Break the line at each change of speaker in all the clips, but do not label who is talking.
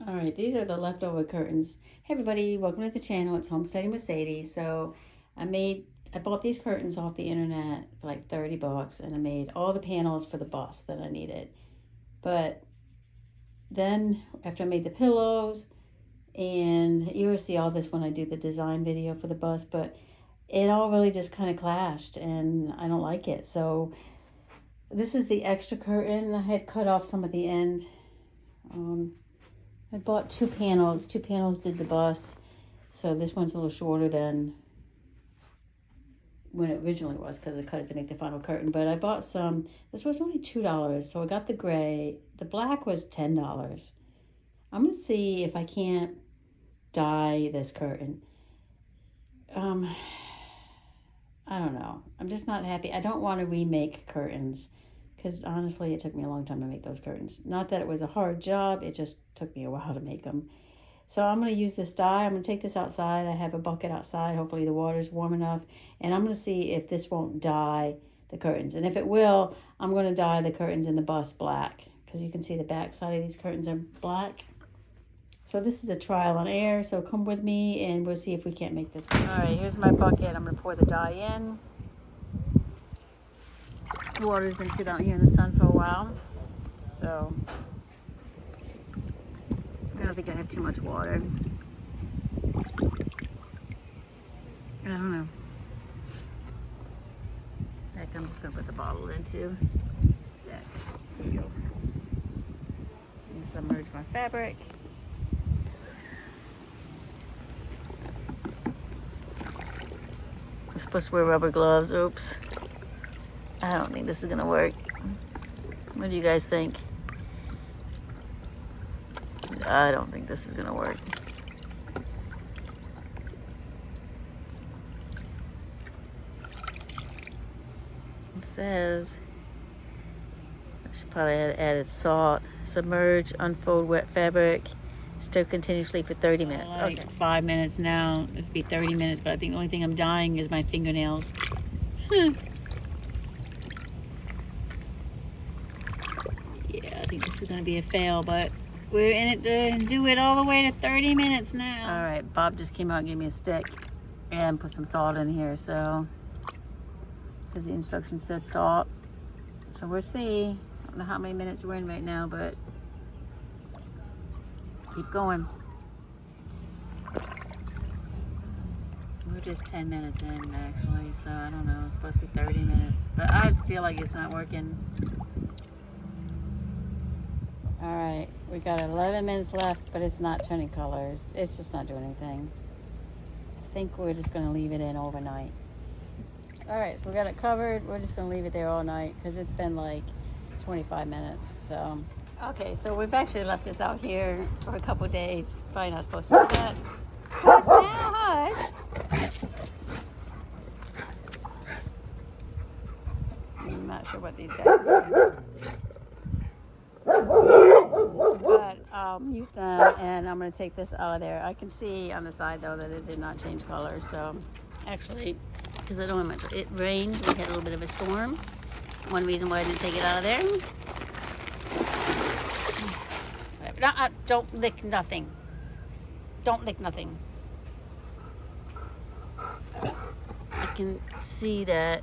All right, these are the leftover curtains. Hey everybody, welcome to the channel. It's Homesteading with Sadie. So I bought these curtains off the internet for like 30 bucks and I made all the panels for the bus that I needed. But then after I made the pillows, and you will see all this when I do the design video for the bus, but it all really just kind of clashed and I don't like it. So this is the extra curtain. I had cut off some at the end. I bought two panels. Two panels did the bus. So this one's a little shorter than when it originally was because I cut it to make the final curtain. But I bought some. This was only $2. So I got the gray. The black was $10. I'm going to see if I can't dye this curtain. I don't know. I'm just not happy. I don't want to remake curtains because honestly, it took me a long time to make those curtains. Not that it was a hard job. It just took me a while to make them. So I'm going to use this dye. I'm going to take this outside. I have a bucket outside. Hopefully the water's warm enough. And I'm going to see if this won't dye the curtains. And if it will, I'm going to dye the curtains in the bus black. Because you can see the back side of these curtains are black. So this is a trial on air. So come with me and we'll see if we can't make this. All right, here's my bucket. I'm going to pour the dye in. The water's been sitting out here in the sun for a while. So I don't think I have too much water. I don't know. Heck, I'm just gonna put the bottle in too. Yeah, there you go. And submerge my fabric. I'm supposed to wear rubber gloves. Oops. I don't think this is gonna work. What do you guys think? I don't think this is gonna work. It says I should probably have added salt. Submerge, unfold wet fabric, stir continuously for 30 minutes. Like okay. 5 minutes now. This will be 30 minutes, but I think the only thing I'm dyeing is my fingernails. Yeah, I think this is gonna be a fail, but we're in it to do it all the way to 30 minutes now. All right, Bob just came out and gave me a stick and put some salt in here, so because the instructions said salt. So we'll see. I don't know how many minutes we're in right now, but keep going. We're just 10 minutes in actually, so I don't know. It's supposed to be 30 minutes, but I feel like it's not working. All right, we got 11 minutes left, but it's not turning colors. It's just not doing anything. I think we're just gonna leave it in overnight. All right, so we got it covered. We're just gonna leave it there all night because it's been like 25 minutes, so. Okay, so we've actually left this out here for a couple days. Probably not supposed to do that. Hush now, hush. I'm not sure what these guys are doing. But I'll mute them and I'm going to take this out of there. I can see on the side though that it did not change color. So actually, because I don't have it rained, we had a little bit of a storm. One reason why I didn't take it out of there. Don't lick nothing. Don't lick nothing. I can see that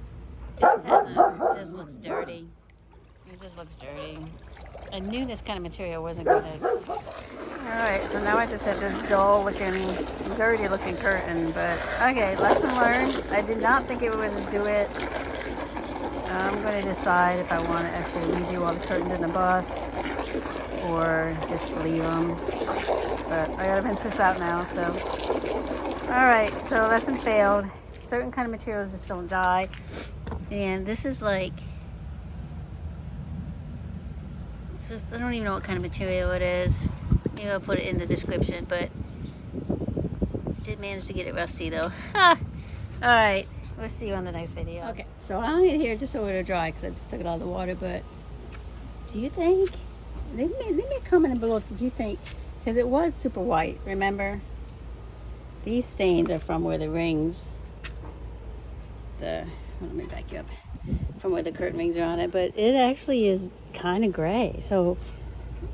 it just looks dirty. It just looks dirty. I knew this kind of material wasn't good. Alright, so now I just have this dull looking, dirty looking curtain, but okay, lesson learned. I did not think it was going to do it. I'm going to decide if I want to actually redo all the curtains in the bus or just leave them. But I got to rinse this out now, so. Alright, so lesson failed. Certain kind of materials just don't dye. And this is like, I don't even know what kind of material it is. Maybe I'll put it in the description, but did manage to get it rusty though. Alright, we'll see you on the next video. Okay, so I'll leave it here just so it'll dry because I just took it out of the water, but do you think, leave me a comment below, did you think, because it was super white, remember? These stains are from where the rings, let me back you up, from where the curtain rings are on it, but it actually is kind of gray. So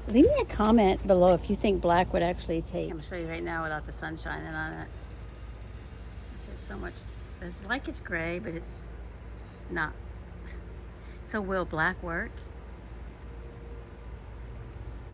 Leave me a comment below if you think black would actually take. I'm gonna show you right now without the sun shining on it. This is so much. It's like it's gray, but it's not. So will black work?